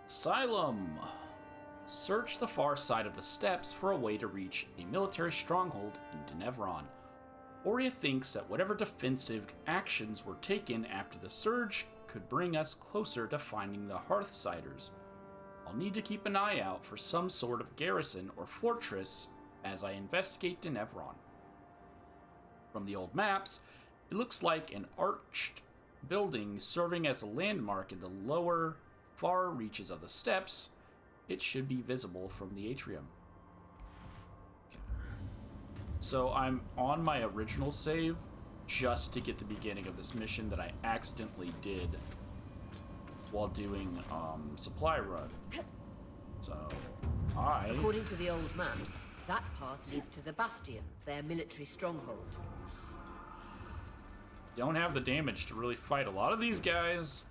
Asylum. Search the far side of the steppes for a way to reach a military stronghold in Denevron. Oria thinks that whatever defensive actions were taken after the surge could bring us closer to finding the Hearthsiders. I'll need to keep an eye out for some sort of garrison or fortress as I investigate Denevron. From the old maps, it looks like an arched building serving as a landmark in the lower, far reaches of the steppes. It should be visible from the atrium. Okay. So I'm on my original save just to get the beginning of this mission that I accidentally did while doing supply run. So According to the old maps, that path leads to the Bastion, their military stronghold. Don't have the damage to really fight a lot of these guys.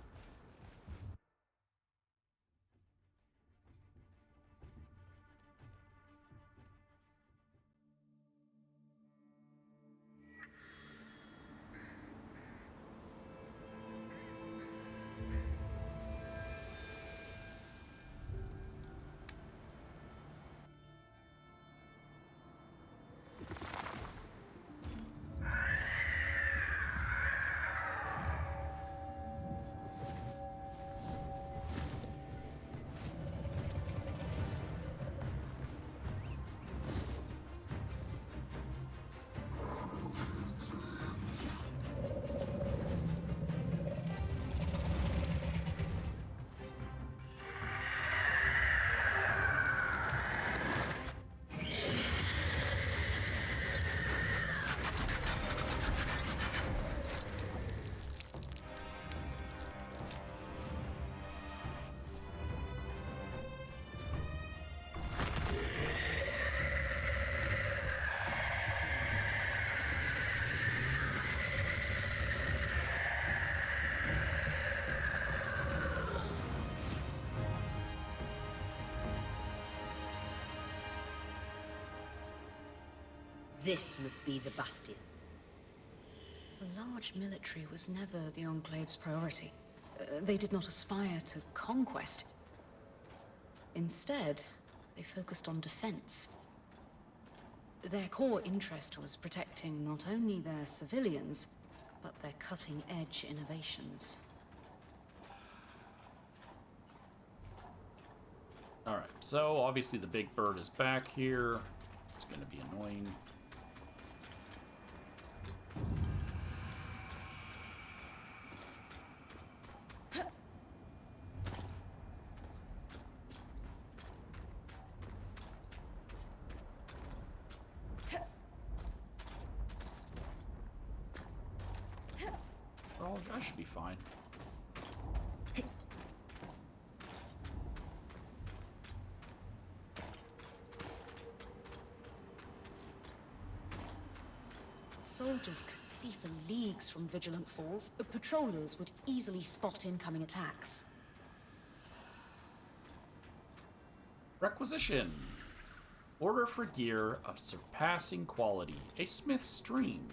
This must be the Bastion. A large military was never the Enclave's priority. They did not aspire to conquest. Instead, they focused on defense. Their core interest was protecting not only their civilians, but their cutting-edge innovations. Alright, so obviously the big bird is back here. It's going to be annoying. Oh, that should be fine. Soldiers could see for leagues from Vigilant Falls. The patrollers would easily spot incoming attacks. Requisition. Order for gear of surpassing quality. A smith's stream.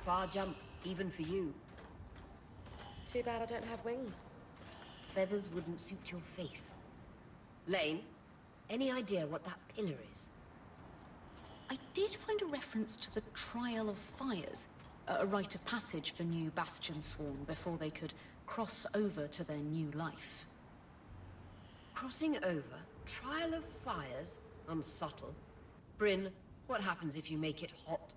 Far jump, even for you. Too bad I don't have wings. Feathers wouldn't suit your face. Lane, any idea what that pillar is? I did find a reference to the Trial of Fires, a rite of passage for new Bastion Sworn before they could cross over to their new life. Crossing over? Trial of Fires? Unsubtle. Bryn, what happens if you make it hot?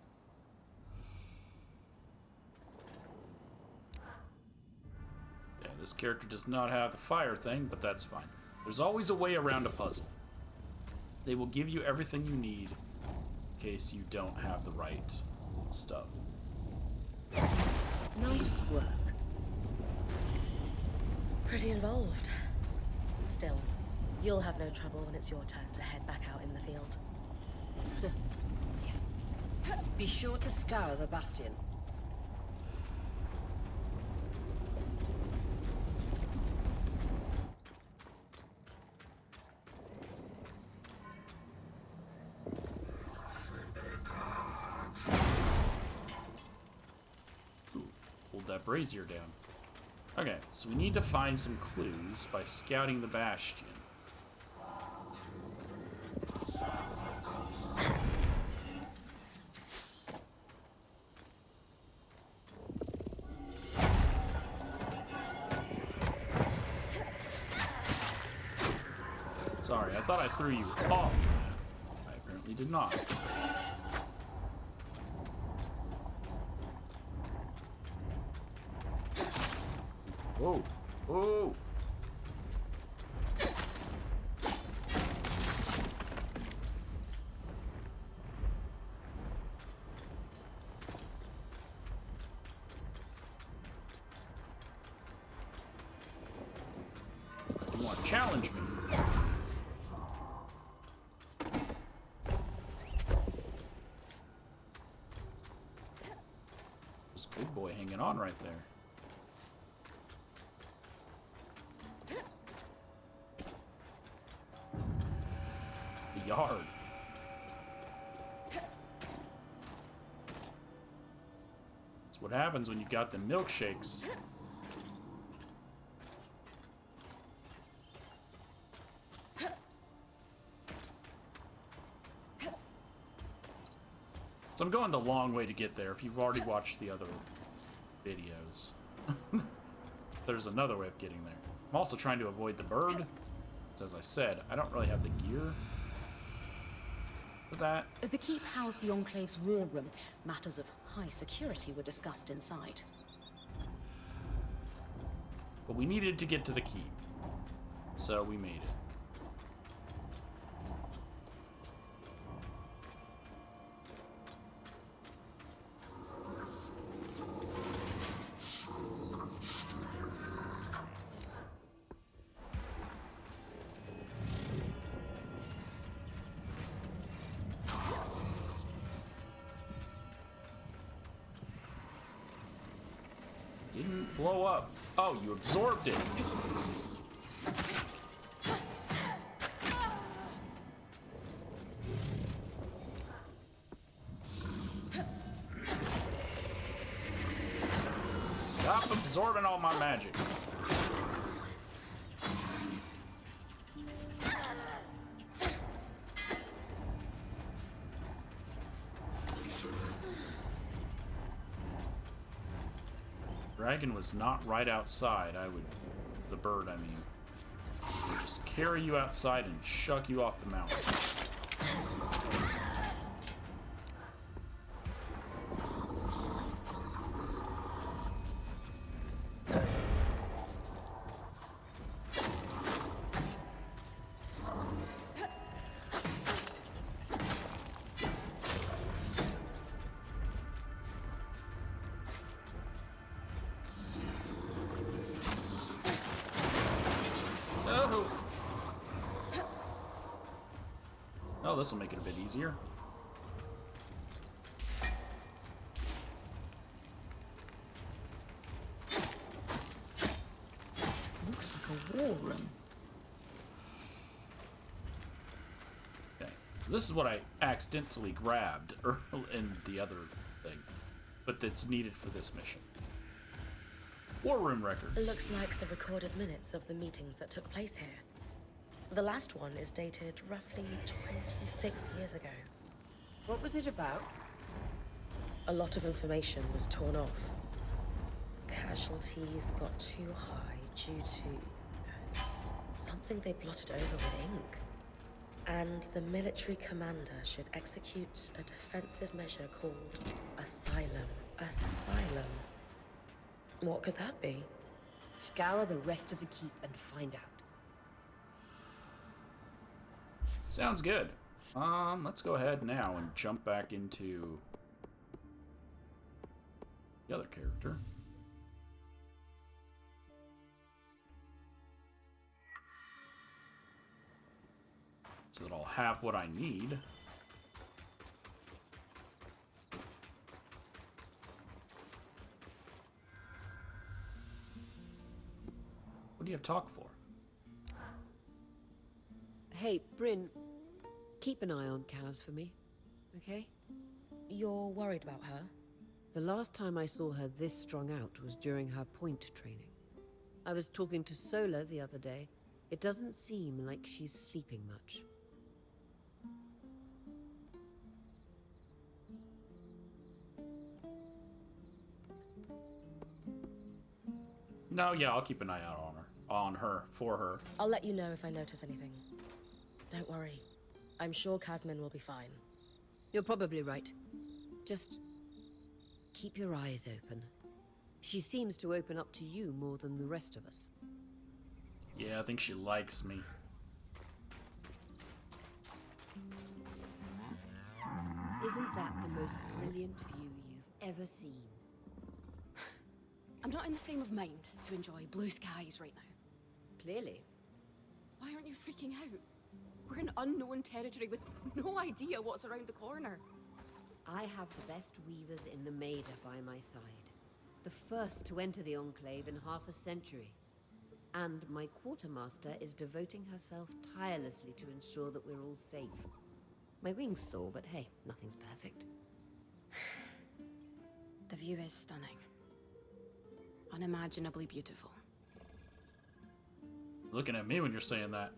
Yeah, this character does not have the fire thing, but that's fine. There's always a way around a puzzle. They will give you everything you need in case you don't have the right stuff. Nice work. Pretty involved. Still, you'll have no trouble when it's your turn to head back out in the field. Be sure to scour the bastion. Hold that brazier down. Okay, so we need to find some clues by scouting the bastion. Sorry, I thought I threw you off the map. I apparently did not. Whoa. Whoa. You want to challenge me? This big boy hanging on right there. Yard. That's what happens when you got the milkshakes. So I'm going the long way to get there if you've already watched the other videos. There's another way of getting there. I'm also trying to avoid the bird. So as I said, I don't really have the gear for that. The keep housed the Enclave's war room. Matters of high security were discussed inside. But we needed to get to the keep. So we made it. Didn't blow up. Oh, you absorbed it. Stop absorbing all my magic. Dragon was not right outside. The bird, I mean. Would just carry you outside and chuck you off the mountain. Oh, this will make it a bit easier. Looks like a war room. Okay. This is what I accidentally grabbed in the other thing, but that's needed for this mission. War room records. It looks like the recorded minutes of the meetings that took place here. The last one is dated roughly 26 years ago. What was it about? A lot of information was torn off. Casualties got too high due to something they blotted over with ink. And the military commander should execute a defensive measure called Asylum. Asylum. What could that be? Scour the rest of the keep and find out. Sounds good. Let's go ahead now and jump back into the other character. So that I'll have what I need. What do you have talk for? Hey, Bryn, keep an eye on Kaz for me, okay? You're worried about her? The last time I saw her this strung out was during her point training. I was talking to Sola the other day. It doesn't seem like she's sleeping much. No, yeah, I'll keep an eye out on her, for her. I'll let you know if I notice anything. Don't worry. I'm sure Casman will be fine. You're probably right. Just keep your eyes open. She seems to open up to you more than the rest of us. Yeah, I think she likes me. Isn't that the most brilliant view you've ever seen? I'm not in the frame of mind to enjoy blue skies right now. Clearly. Why aren't you freaking out? We're in unknown territory with no idea what's around the corner. I have the best weavers in the Maida by my side. The first to enter the Enclave in half a century. And my quartermaster is devoting herself tirelessly to ensure that we're all safe. My wing's sore, but hey, nothing's perfect. The view is stunning. Unimaginably beautiful. Looking at me when you're saying that.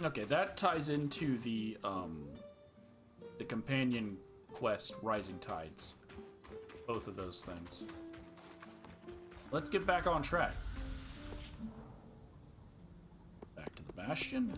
Okay, that ties into the companion quest, Rising Tides. Both of those things. Let's get back on track. Back to the Bastion.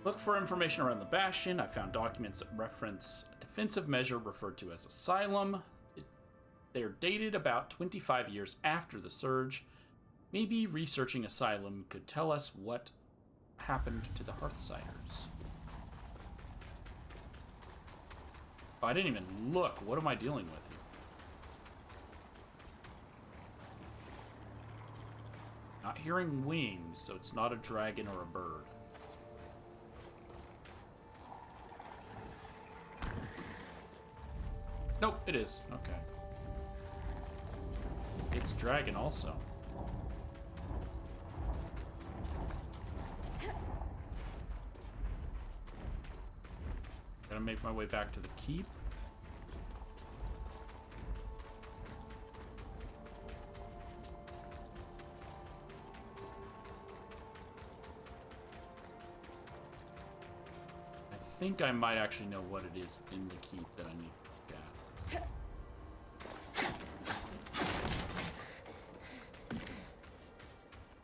Look for information around the Bastion. I found documents that reference a defensive measure referred to as Asylum. They're dated about 25 years after the Surge. Maybe researching Asylum could tell us what happened to the Hearthsiders. Oh, I didn't even look. What am I dealing with here? Not hearing wings, so it's not a dragon or a bird. Nope, it is. Okay. It's a dragon also. Gotta make my way back to the keep. I think I might actually know what it is in the keep that I need to look at.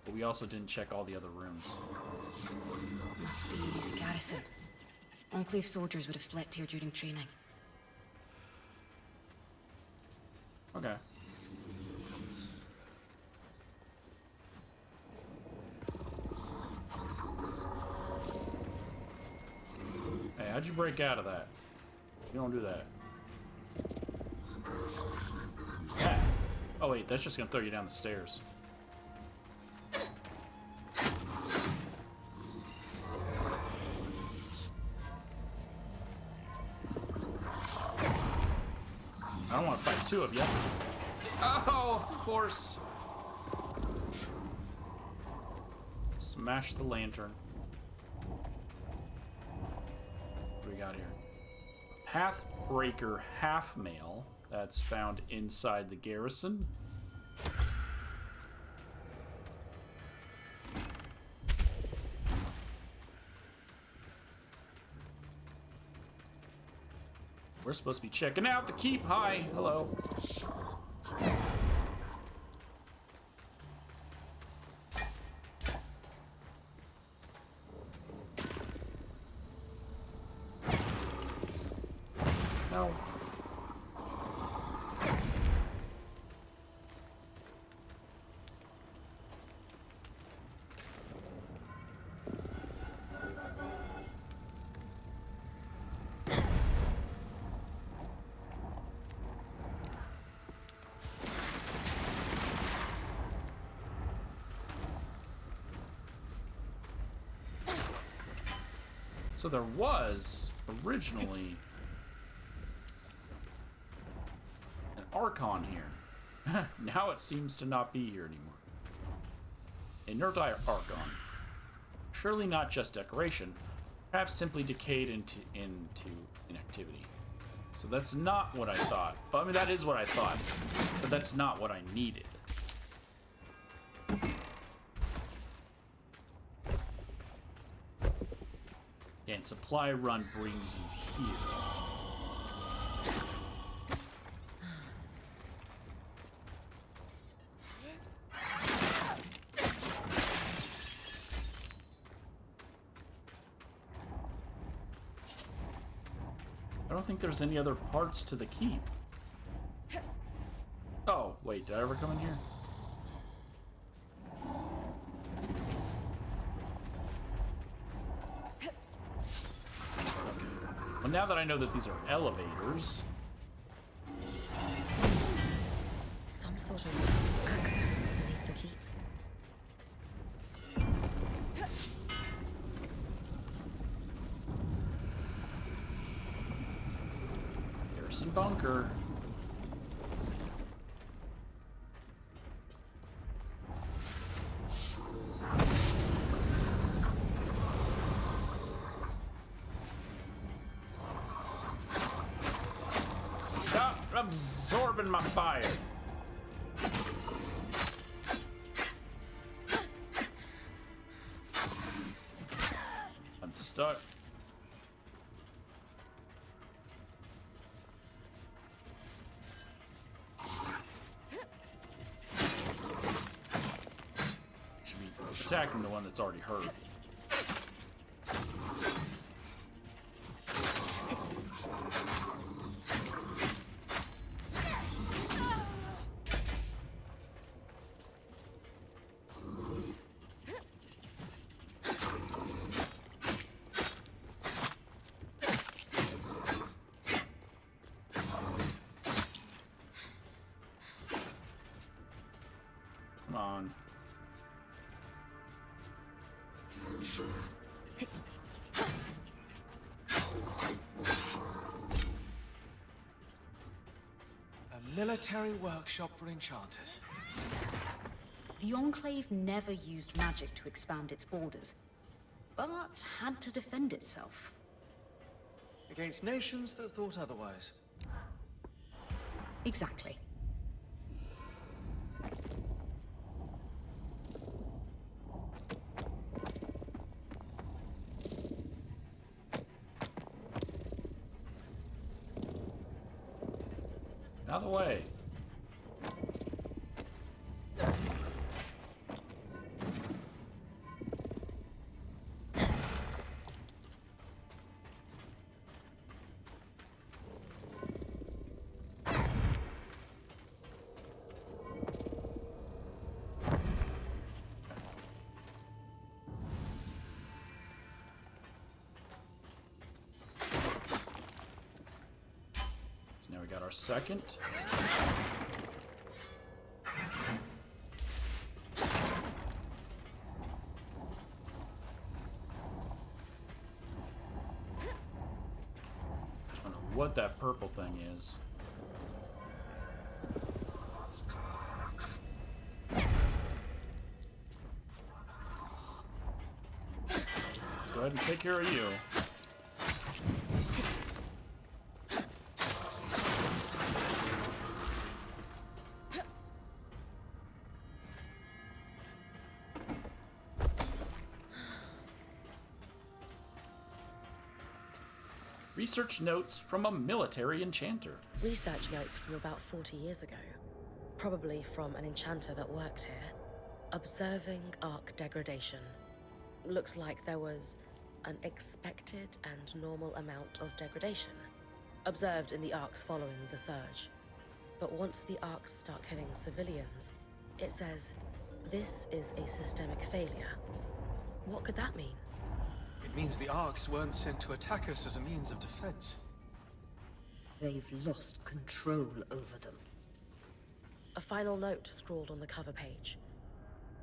But we also didn't check all the other rooms. Must be the garrison. Enclave soldiers would have slept here during training. Okay. Hey, how'd you break out of that? You don't do that. Yeah. Oh wait, that's just gonna throw you down the stairs. I don't want to fight two of you. Oh, of course. Smash the lantern. What do we got here? Pathbreaker half mail. That's found inside the garrison. We're supposed to be checking out the keep. Hi. Hello. No. So there was originally an Archon here. Now it seems to not be here anymore. A Nerdire Archon. Surely not just decoration, perhaps simply decayed into inactivity. So that's not what I thought. Well, I mean, that is what I thought, but that's not what I needed. And supply run brings you here. I don't think there's any other parts to the keep. Oh, wait, did I ever come in here? Well, now that I know that these are elevators... Some sort of access beneath the keep. Garrison bunker. Stop absorbing my fire. I'm stuck. Should be attacking the one that's already hurt. Come on. A military workshop for enchanters. The Enclave never used magic to expand its borders, but had to defend itself. Against nations that thought otherwise. Exactly. Out of the way. So now we got our second. I don't know what that purple thing is. Let's go ahead and take care of you. Research notes from a military enchanter. Research notes from about 40 years ago. Probably from an enchanter that worked here. Observing arc degradation. Looks like there was an expected and normal amount of degradation. observed in the arcs following the surge. But once the arcs start killing civilians, it says, this is a systemic failure. What could that mean? It means the Arks weren't sent to attack us as a means of defense. They've lost control over them. A final note scrawled on the cover page.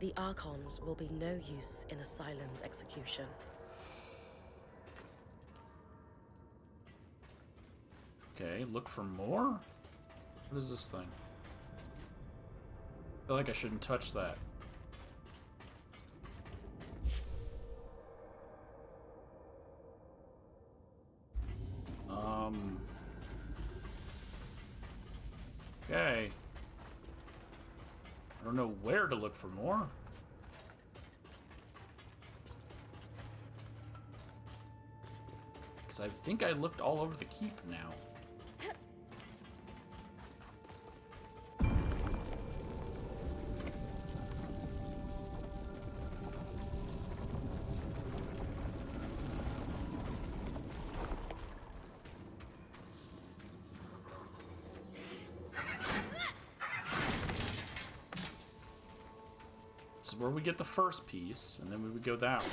The Archons will be no use in Asylum's execution. Okay, look for more? What is this thing? I feel like I shouldn't touch that. Okay. I don't know where to look for more. Because I think I looked all over the keep now. This is where we get the first piece, and then we would go that way.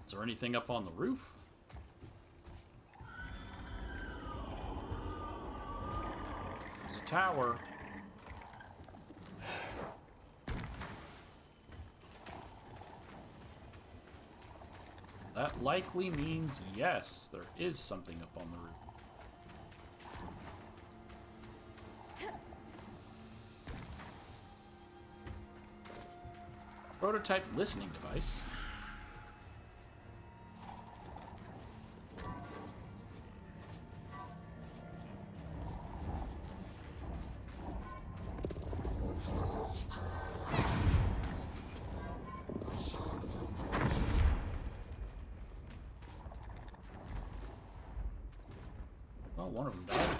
Is there anything up on the roof? There's a tower. That likely means yes, there is something up on the roof. Prototype listening device. Oh, one of them died.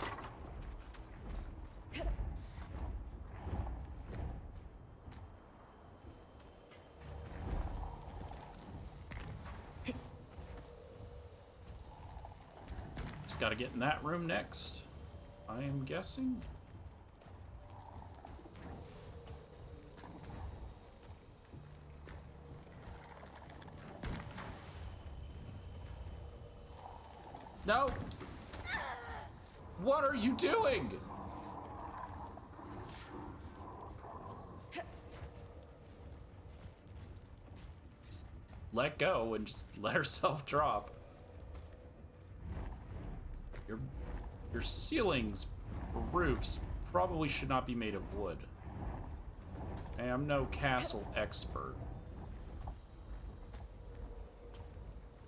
Just gotta get in that room next, I am guessing. No! What are you doing? Just let go and just let herself drop. Your ceilings or roofs probably should not be made of wood. I am no castle expert.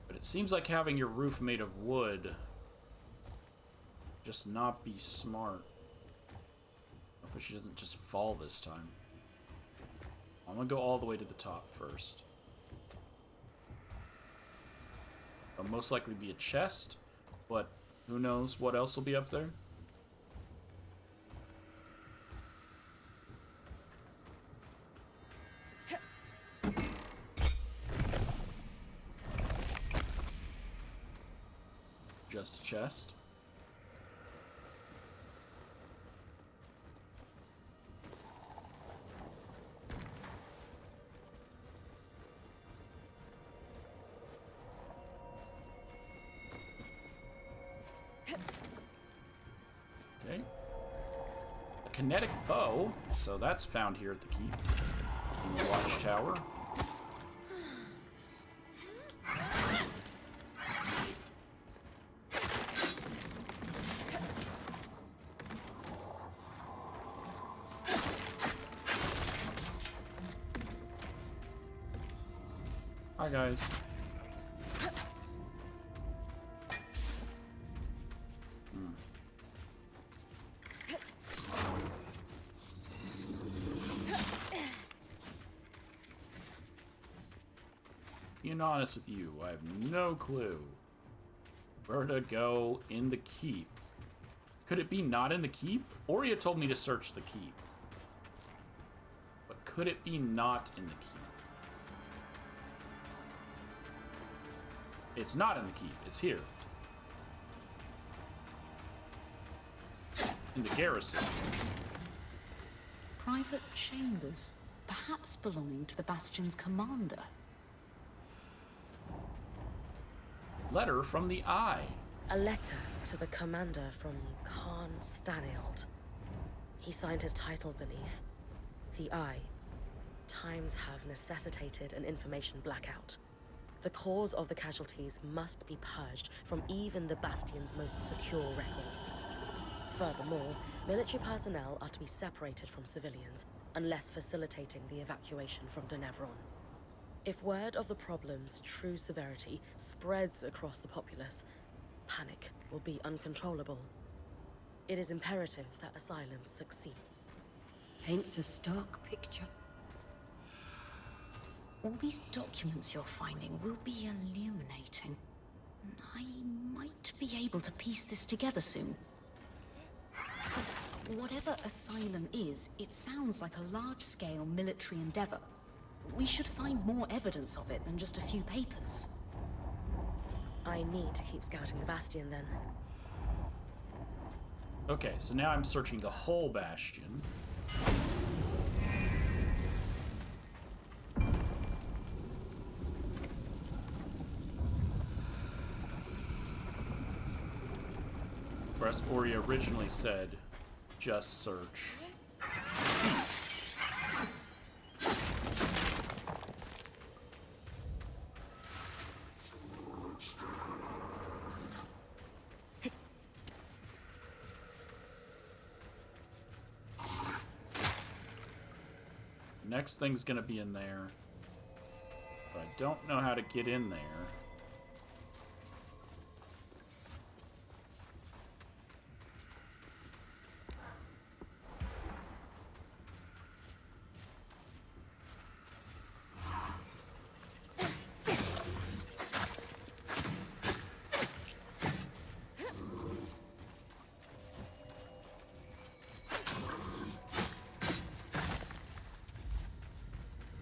But it seems like having your roof made of wood just not be smart. Hopefully she doesn't just fall this time. I'm gonna go all the way to the top first. It'll most likely be a chest, but who knows what else will be up there. Just a chest. Okay. A kinetic bow, so that's found here at the keep. In the watchtower. Hi guys. Being honest with you, I have no clue Where to go in the keep? Could it be not in the keep? Oria told me to search the keep. But could it be not in the keep? It's not in the keep. It's here. In the garrison. Private chambers, perhaps belonging to the Bastion's commander. Letter from the Eye. A letter to the commander from Khan Stanild. He signed his title beneath. The Eye. Times have necessitated an information blackout. The cause of the casualties must be purged from even the Bastion's most secure records. Furthermore, military personnel are to be separated from civilians, unless facilitating the evacuation from Denevron. If word of the problem's true severity spreads across the populace, panic will be uncontrollable. It is imperative that Asylum succeeds. Paints a stark picture. All these documents you're finding will be illuminating. I might be able to piece this together soon. But whatever Asylum is, it sounds like a large-scale military endeavor. We should find more evidence of it than just a few papers. I need to keep scouting the Bastion, then. Okay, so now I'm searching the whole Bastion. Whereas Oria originally said, just search. Next thing's gonna be in there, but I don't know how to get in there.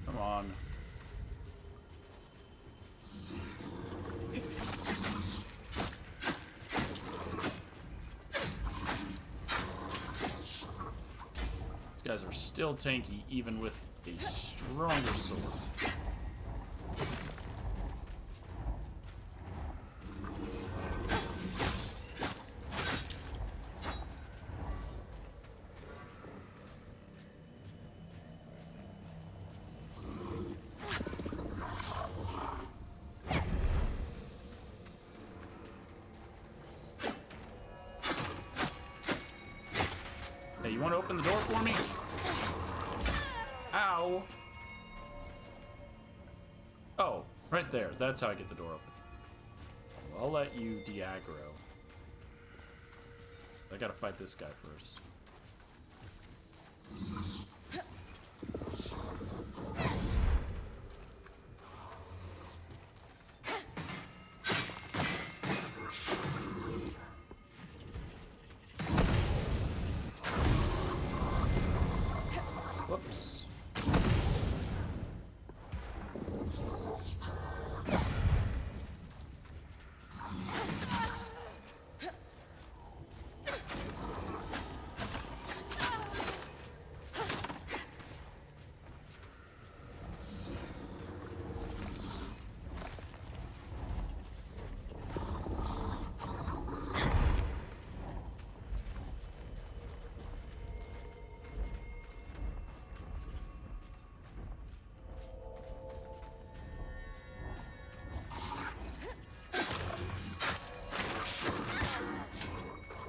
Come on. These guys are still tanky, even with a stronger sword. Hey, you want to open the door for me? Ow! Oh, right there. That's how I get the door open. Well, I'll let you de-aggro. I gotta fight this guy first. Whoops.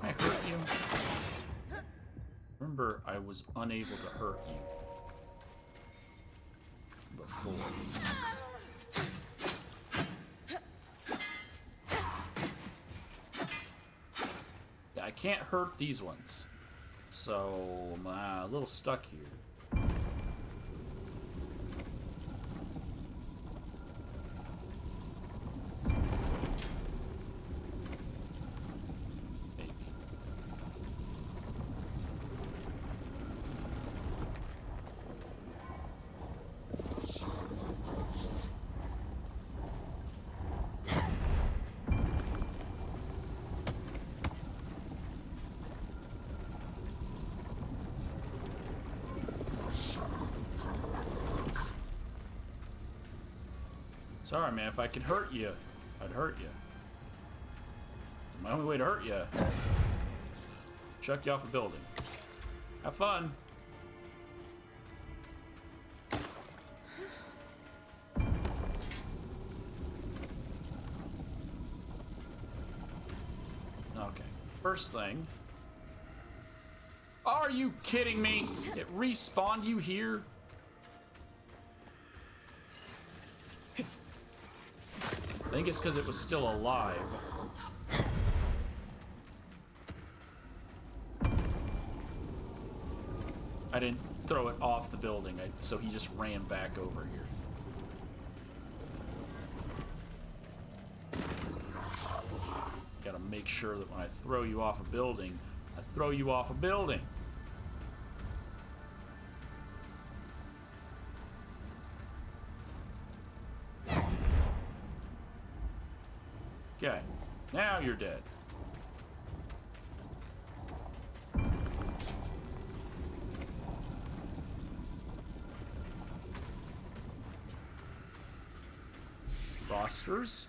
I hurt you. Remember, I was unable to hurt you before. Yeah, I can't hurt these ones, so I'm a little stuck here. Sorry, man. If I could hurt you, I'd hurt you. My only way to hurt you is chuck you off a building. Have fun. Okay. First thing. Are you kidding me? It respawned you here? I think it's because it was still alive. I didn't throw it off the building, so he just ran back over here. Gotta make sure that when I throw you off a building, I throw you off a building. Okay, now you're dead. Rosters.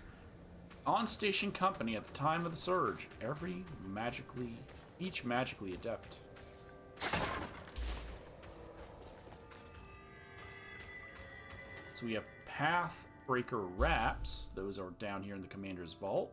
On-station company at the time of the surge. Each magically adept. So we have Pathbreaker Wraps. Those are down here in the commander's vault.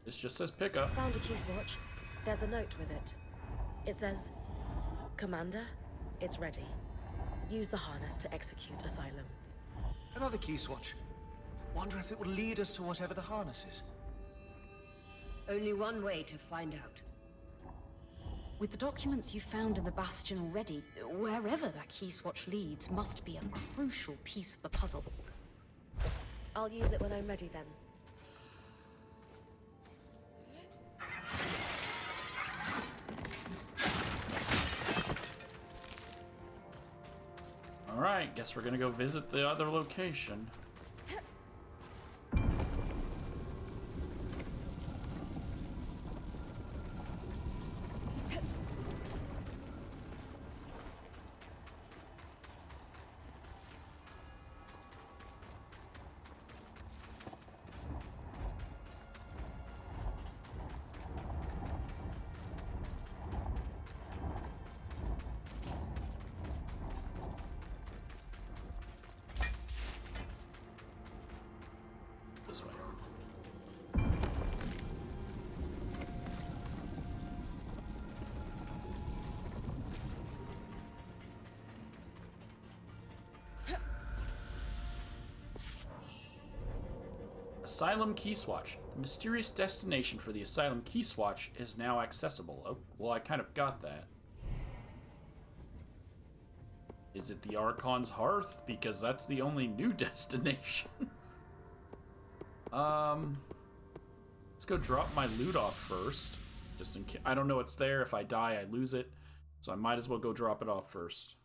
This just says pickup. Found a key swatch. There's a note with it. It says, Commander, it's ready. Use the harness to execute Asylum. Another key swatch. Wonder if it will lead us to whatever the harness is. Only one way to find out. With the documents you found in the Bastion already, wherever that key swatch leads must be a crucial piece of the puzzle. I'll use it when I'm ready then. Alright, guess we're gonna go visit the other location. This way. Asylum Key Swatch. The mysterious destination for the Asylum Key Swatch is now accessible. Oh, well, I kind of got that. Is it the Archon's Hearth? Because that's the only new destination. Let's go drop my loot off first. Just in case. I don't know what's there. If I die, I lose it. So I might as well go drop it off first.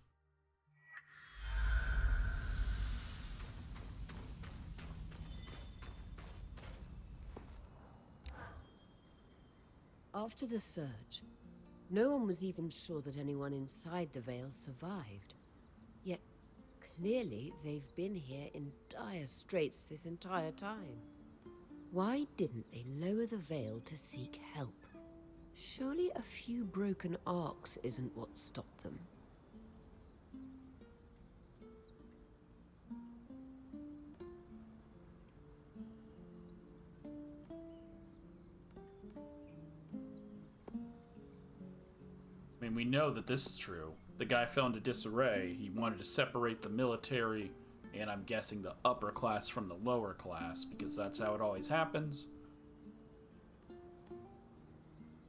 After the surge, no one was even sure that anyone inside the Veil survived. Yet, clearly, they've been here in dire straits this entire time. Why didn't they lower the Veil to seek help? Surely a few broken arcs isn't what stopped them. I mean, we know that this is true. The guy fell into disarray. He wanted to separate the military, and I'm guessing the upper class from the lower class, because that's how it always happens.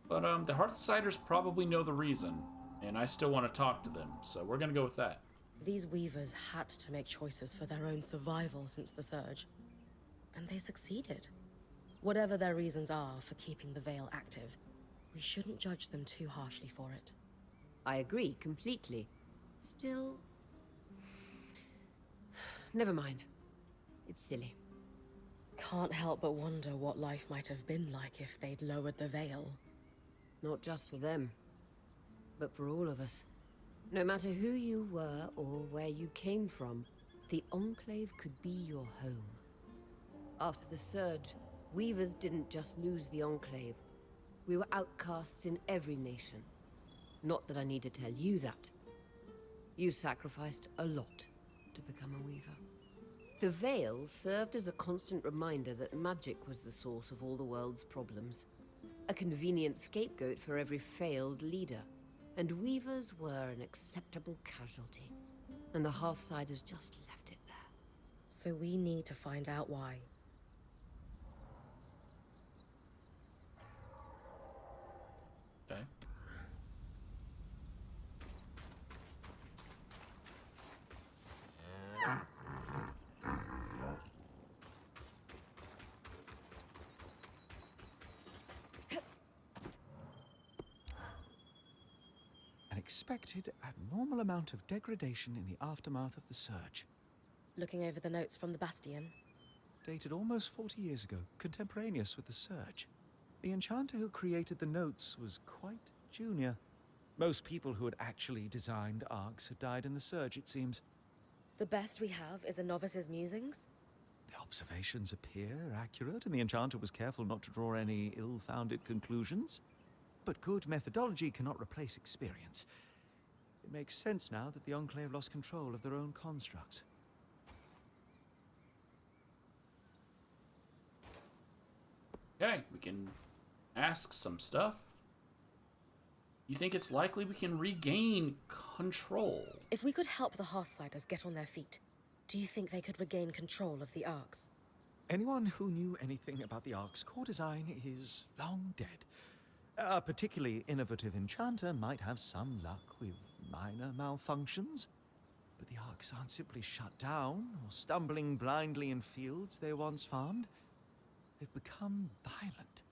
But the Hearthsiders probably know the reason, and I still want to talk to them, so we're gonna go with that. These weavers had to make choices for their own survival since the surge. And they succeeded. Whatever their reasons are for keeping the Veil active, we shouldn't judge them too harshly for it. I agree completely. Still, Never mind. It's silly. Can't help but wonder what life might have been like if they'd lowered the veil. Not just for them, but for all of us. No matter who you were or where you came from, the Enclave could be your home. After the Surge, Weavers didn't just lose the Enclave. We were outcasts in every nation. Not that I need to tell you that. You sacrificed a lot to become a Weaver. The Veil served as a constant reminder that magic was the source of all the world's problems. A convenient scapegoat for every failed leader. And Weavers were an acceptable casualty. And the Hearthsiders just left it there. So we need to find out why. Okay. An expected abnormal amount of degradation in the aftermath of the Surge. Looking over the notes from the Bastion. Dated almost 40 years ago, contemporaneous with the Surge. The enchanter who created the notes was quite junior. Most people who had actually designed arcs had died in the Surge, it seems. The best we have is a novice's musings? The observations appear accurate, and the enchanter was careful not to draw any ill-founded conclusions. But good methodology cannot replace experience. It makes sense now that the Enclave lost control of their own constructs. Okay, we can ask some stuff. You think it's likely we can regain control? If we could help the Hearthsiders get on their feet, do you think they could regain control of the arcs? Anyone who knew anything about the Ark's core design is long dead. A particularly innovative enchanter might have some luck with minor malfunctions, but the Arks aren't simply shut down or stumbling blindly in fields they once farmed. They've become violent,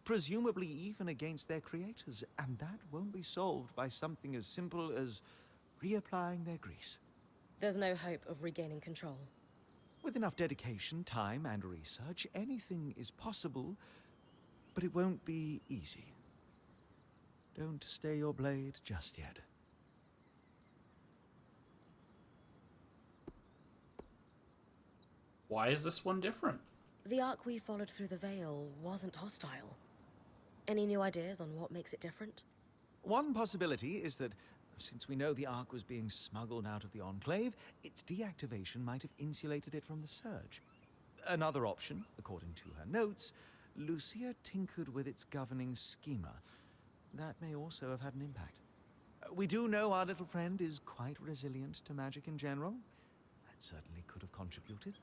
presumably even against their creators, and that won't be solved by something as simple as reapplying their grease. There's no hope of regaining control. With enough dedication, time, and research, anything is possible, but it won't be easy. Don't stay your blade just yet. Why is this one different? The arc we followed through the Veil wasn't hostile. Any new ideas on what makes it different? One possibility is that, since we know the Ark was being smuggled out of the Enclave, its deactivation might have insulated it from the Surge. Another option, according to her notes, Lucia tinkered with its governing schema. That may also have had an impact. We do know our little friend is quite resilient to magic in general. That certainly could have contributed.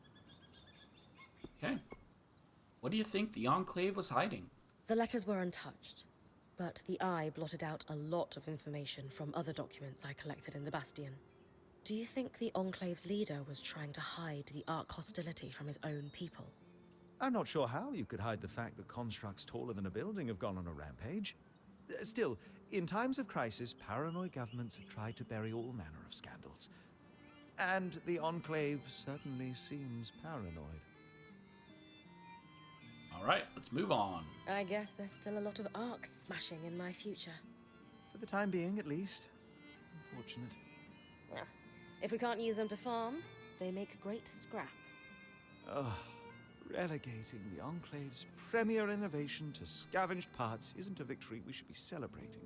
Okay. What do you think the Enclave was hiding? The letters were untouched, but the Eye blotted out a lot of information from other documents I collected in the Bastion. Do you think the Enclave's leader was trying to hide the Ark hostility from his own people? I'm not sure how you could hide the fact that constructs taller than a building have gone on a rampage. Still, in times of crisis, paranoid governments have tried to bury all manner of scandals. And the Enclave certainly seems paranoid. All right, let's move on. I guess there's still a lot of arcs smashing in my future. For the time being, at least. Unfortunate. Yeah. If we can't use them to farm, they make great scrap. Ugh. Relegating the Enclave's premier innovation to scavenged parts isn't a victory we should be celebrating.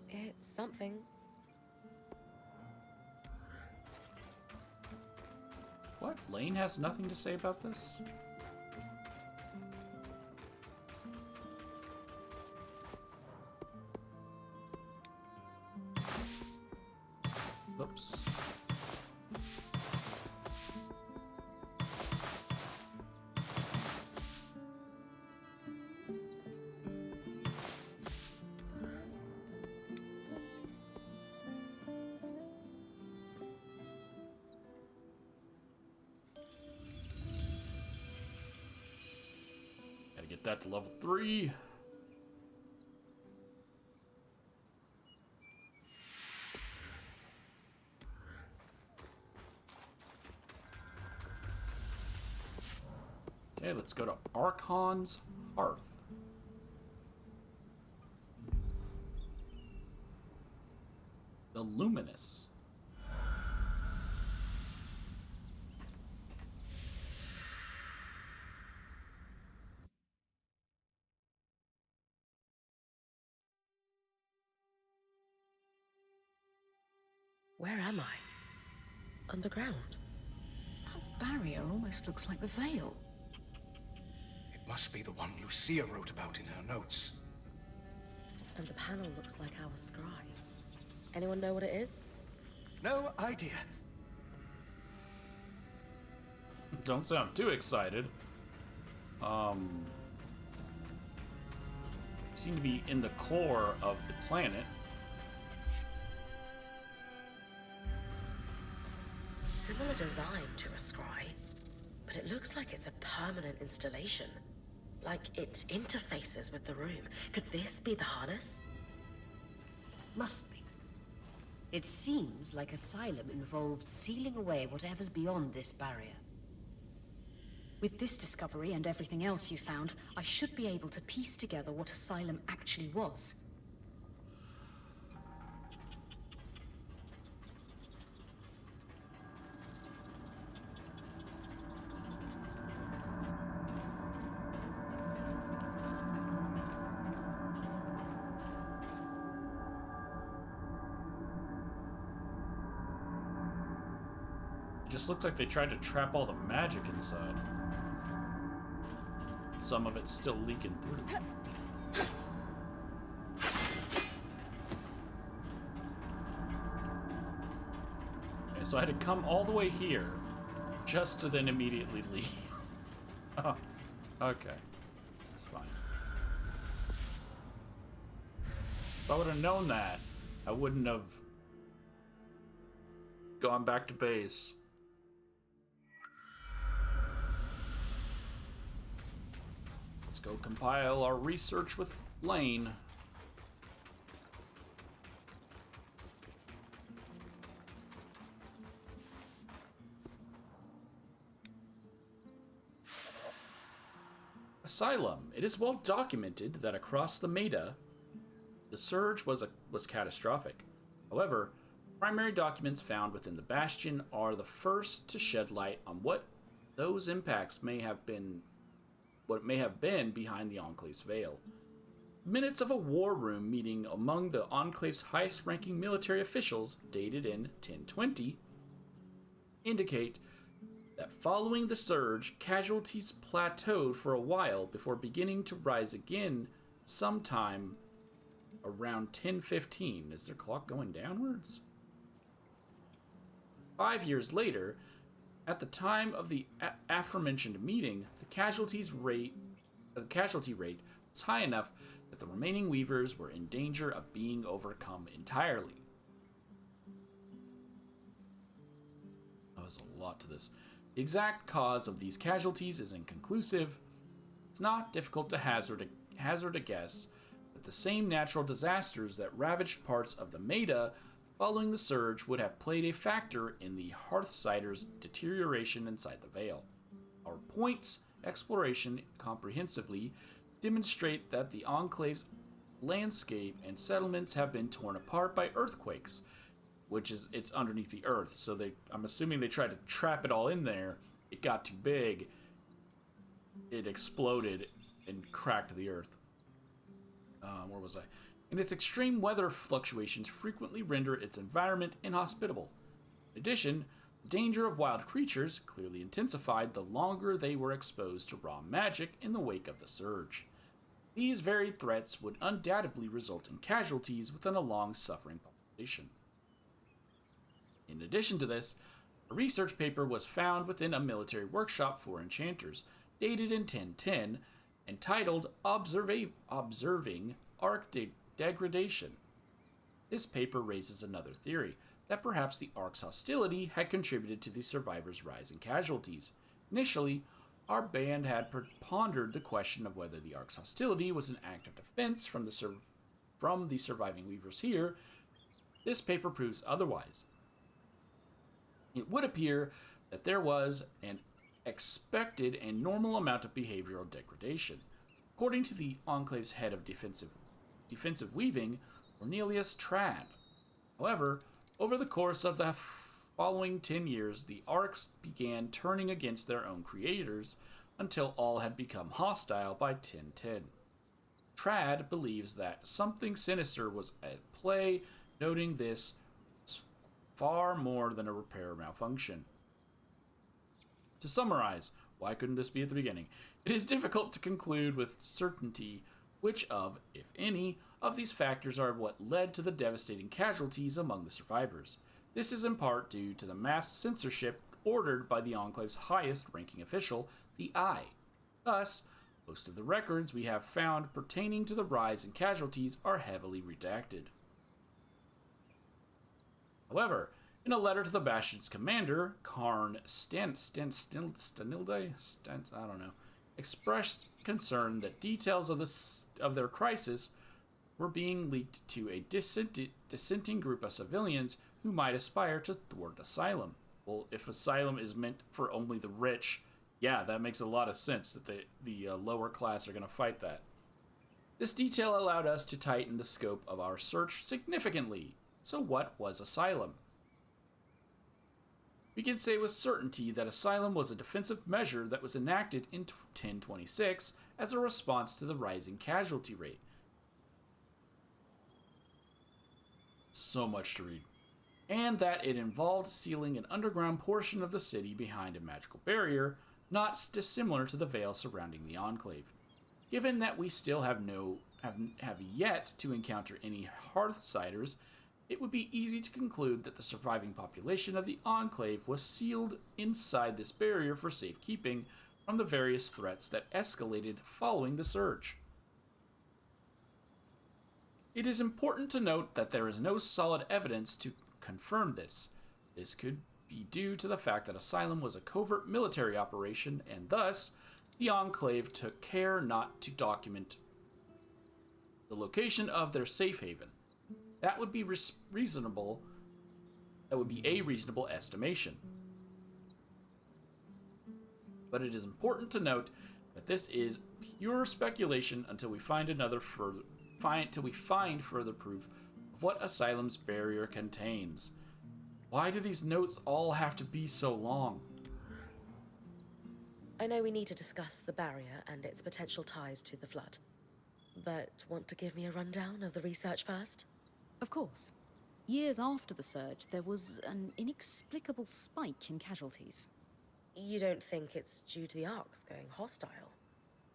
It's something. What? Lane has nothing to say about this? Oops. Gotta get that to level 3. Okay, let's go to Archon's Hearth. The Luminous. Where am I? Underground? That barrier almost looks like the Veil. It must be the one Lucia wrote about in her notes. And the panel looks like our scry. Anyone know what it is? No idea. Don't sound too excited. Seem to be in the core of the planet. Similar design to a scry, but it looks like it's a permanent installation. Like it interfaces with the room. Could this be the harness? Must be. It seems like Asylum involved sealing away whatever's beyond this barrier. With this discovery and everything else you found, I should be able to piece together what Asylum actually was. It just looks like they tried to trap all the magic inside. Some of it's still leaking through. Okay, so I had to come all the way here just to then immediately leave. Oh, okay. That's fine. If I would have known that, I wouldn't have gone back to base. Let's go compile our research with Lane. Asylum. It is well documented that across the Meta, the surge was catastrophic. However, primary documents found within the Bastion are the first to shed light on what those impacts may have been behind the Enclave's veil. Minutes of a war room meeting among the Enclave's highest-ranking military officials, dated in 1020, indicate that following the surge, casualties plateaued for a while before beginning to rise again sometime around 1015. Is their clock going downwards? 5 years later, at the time of the aforementioned meeting, the casualty rate was high enough that the remaining Weavers were in danger of being overcome entirely. Oh, there's a lot to this. The exact cause of these casualties is inconclusive. It's not difficult to hazard a guess that the same natural disasters that ravaged parts of the Meta following the surge would have played a factor in the Hearthsider's deterioration inside the Veil. Our points, exploration comprehensively, demonstrate that the Enclave's landscape and settlements have been torn apart by earthquakes, it's underneath the earth, so I'm assuming they tried to trap it all in there. It got too big, it exploded and cracked the earth. Where was I? And its extreme weather fluctuations frequently render its environment inhospitable. In addition, the danger of wild creatures clearly intensified the longer they were exposed to raw magic in the wake of the surge. These varied threats would undoubtedly result in casualties within a long-suffering population. In addition to this, a research paper was found within a military workshop for enchanters, dated in 1010, entitled Observing Arc Degradation. This paper raises another theory, that perhaps the Ark's hostility had contributed to the survivors' rise in casualties. Initially, our band had pondered the question of whether the Ark's hostility was an act of defense from the surviving Weavers here. This paper proves otherwise. It would appear that there was an expected and normal amount of behavioral degradation. According to the Enclave's head of defensive weaving, Cornelius Trad. However, over the course of the following 10 years, the Arcs began turning against their own creators until all had become hostile by 1010. Trad believes that something sinister was at play, noting this was far more than a repair malfunction. To summarize, why couldn't this be at the beginning? It is difficult to conclude with certainty which of, if any, of these factors are what led to the devastating casualties among the survivors. This is in part due to the mass censorship ordered by the Enclave's highest ranking official, the Eye. Thus, most of the records we have found pertaining to the rise in casualties are heavily redacted. However, in a letter to the Bastion's commander, Karn Stanilde, expressed concern that details of their crisis were being leaked to a dissenting group of civilians who might aspire to thwart Asylum. Well, if Asylum is meant for only the rich, yeah, that makes a lot of sense that the lower class are going to fight that. This detail allowed us to tighten the scope of our search significantly. So what was Asylum? We can say with certainty that Asylum was a defensive measure that was enacted in 1026 as a response to the rising casualty rate. So much to read. And that it involved sealing an underground portion of the city behind a magical barrier, not dissimilar to the veil surrounding the Enclave. Given that we still have yet to encounter any Hearthsiders, it would be easy to conclude that the surviving population of the Enclave was sealed inside this barrier for safekeeping from the various threats that escalated following the surge. It is important to note that there is no solid evidence to confirm this. This could be due to the fact that Asylum was a covert military operation, and thus, the Enclave took care not to document the location of their safe haven. That would be reasonable. That would be a reasonable estimation. But it is important to note that this is pure speculation until we find further proof of what Asylum's barrier contains. Why do these notes all have to be so long? I know we need to discuss the barrier and its potential ties to the flood. But want to give me a rundown of the research first? Of course. Years after the surge, there was an inexplicable spike in casualties. You don't think it's due to the Arcs going hostile?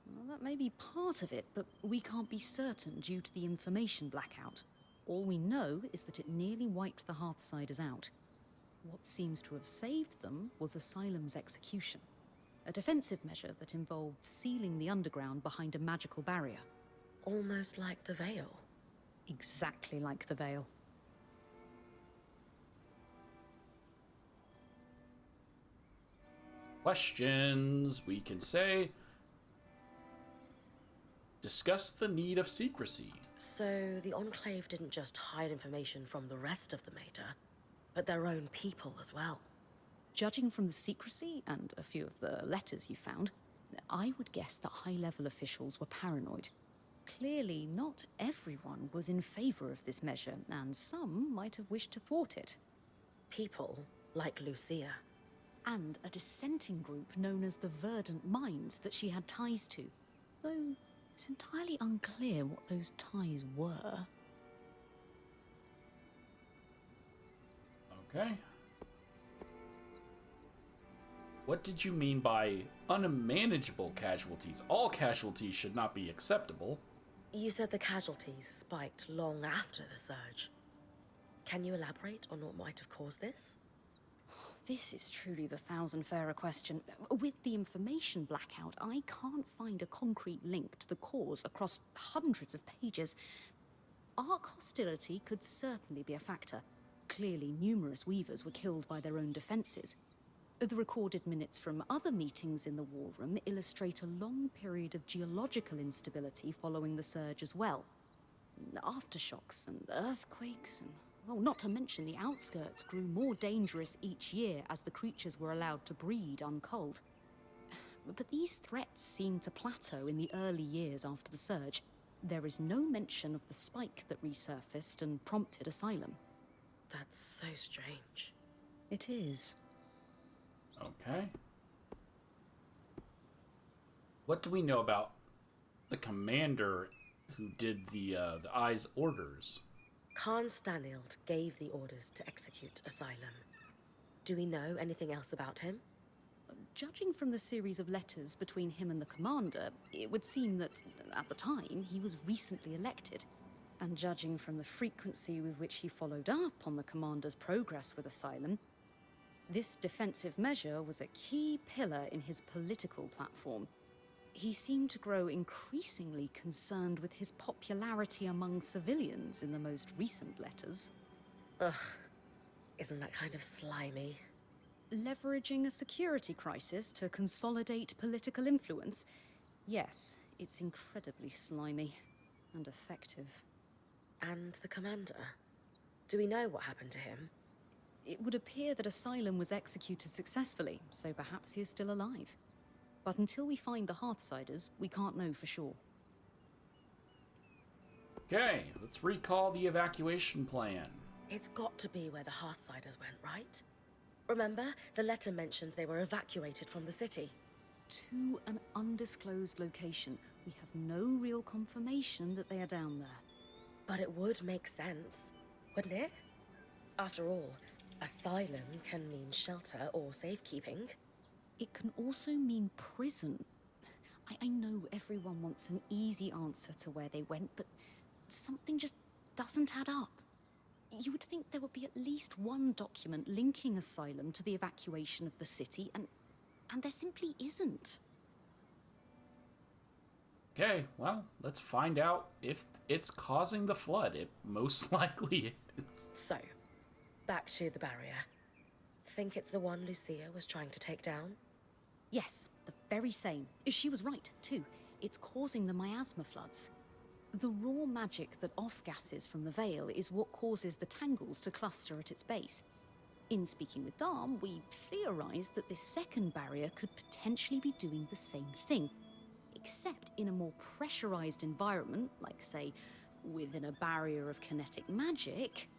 Well, that may be part of it, but we can't be certain due to the information blackout. All we know is that it nearly wiped the Hearthsiders out. What seems to have saved them was Asylum's execution. A defensive measure that involved sealing the underground behind a magical barrier. Almost like the Veil. Exactly like the Veil. Questions, we can say. Discuss the need of secrecy. So the Enclave didn't just hide information from the rest of the Mater, but their own people as well. Judging from the secrecy and a few of the letters you found, I would guess that high-level officials were paranoid. Clearly, not everyone was in favor of this measure, and some might have wished to thwart it. People like Lucia. And a dissenting group known as the Verdant Minds that she had ties to. Though it's entirely unclear what those ties were. Okay. What did you mean by unmanageable casualties? All casualties should not be acceptable. You said the casualties spiked long after the surge. Can you elaborate on what might have caused this? This is truly the thousand-fairer question. With the information blackout, I can't find a concrete link to the cause across hundreds of pages. Arc hostility could certainly be a factor. Clearly, numerous Weavers were killed by their own defenses. The recorded minutes from other meetings in the war room illustrate a long period of geological instability following the surge as well. Aftershocks and earthquakes, and, well, not to mention the outskirts grew more dangerous each year as the creatures were allowed to breed unculled. but these threats seem to plateau in the early years after the surge. There is no mention of the spike that resurfaced and prompted Asylum. That's so strange. It is. Okay. What do we know about the commander who did the Eye's orders? Khan Stanild gave the orders to execute Asylum. Do we know anything else about him? Judging from the series of letters between him and the commander, it would seem that, at the time, he was recently elected. And judging from the frequency with which he followed up on the commander's progress with Asylum, this defensive measure was a key pillar in his political platform. He seemed to grow increasingly concerned with his popularity among civilians in the most recent letters. Ugh, isn't that kind of slimy? Leveraging a security crisis to consolidate political influence? Yes, it's incredibly slimy and effective. And the commander? Do we know what happened to him? It would appear that Asylum was executed successfully, so perhaps he is still alive. But until we find the Hearthsiders, we can't know for sure. Okay, let's recall the evacuation plan. It's got to be where the Hearthsiders went, right? Remember, the letter mentioned they were evacuated from the city. To an undisclosed location. We have no real confirmation that they are down there. But it would make sense, wouldn't it? After all, asylum can mean shelter or safekeeping. It can also mean prison. I know everyone wants an easy answer to where they went, but something just doesn't add up. You would think there would be at least one document linking Asylum to the evacuation of the city, and there simply isn't. Okay, well, let's find out if it's causing the flood. It most likely is. So, back to the barrier. Think it's the one Lucia was trying to take down? Yes, the very same. She was right, too. It's causing the miasma floods. The raw magic that off-gasses from the Veil is what causes the tangles to cluster at its base. In speaking with Darm, we theorized that this second barrier could potentially be doing the same thing, except in a more pressurized environment, like, say, within a barrier of kinetic magic.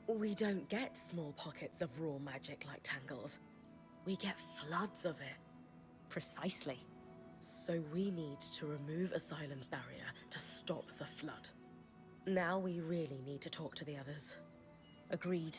We don't get small pockets of raw magic like tangles. We get floods of it. Precisely. So we need to remove Asylum's barrier to stop the flood. Now we really need to talk to the others. Agreed.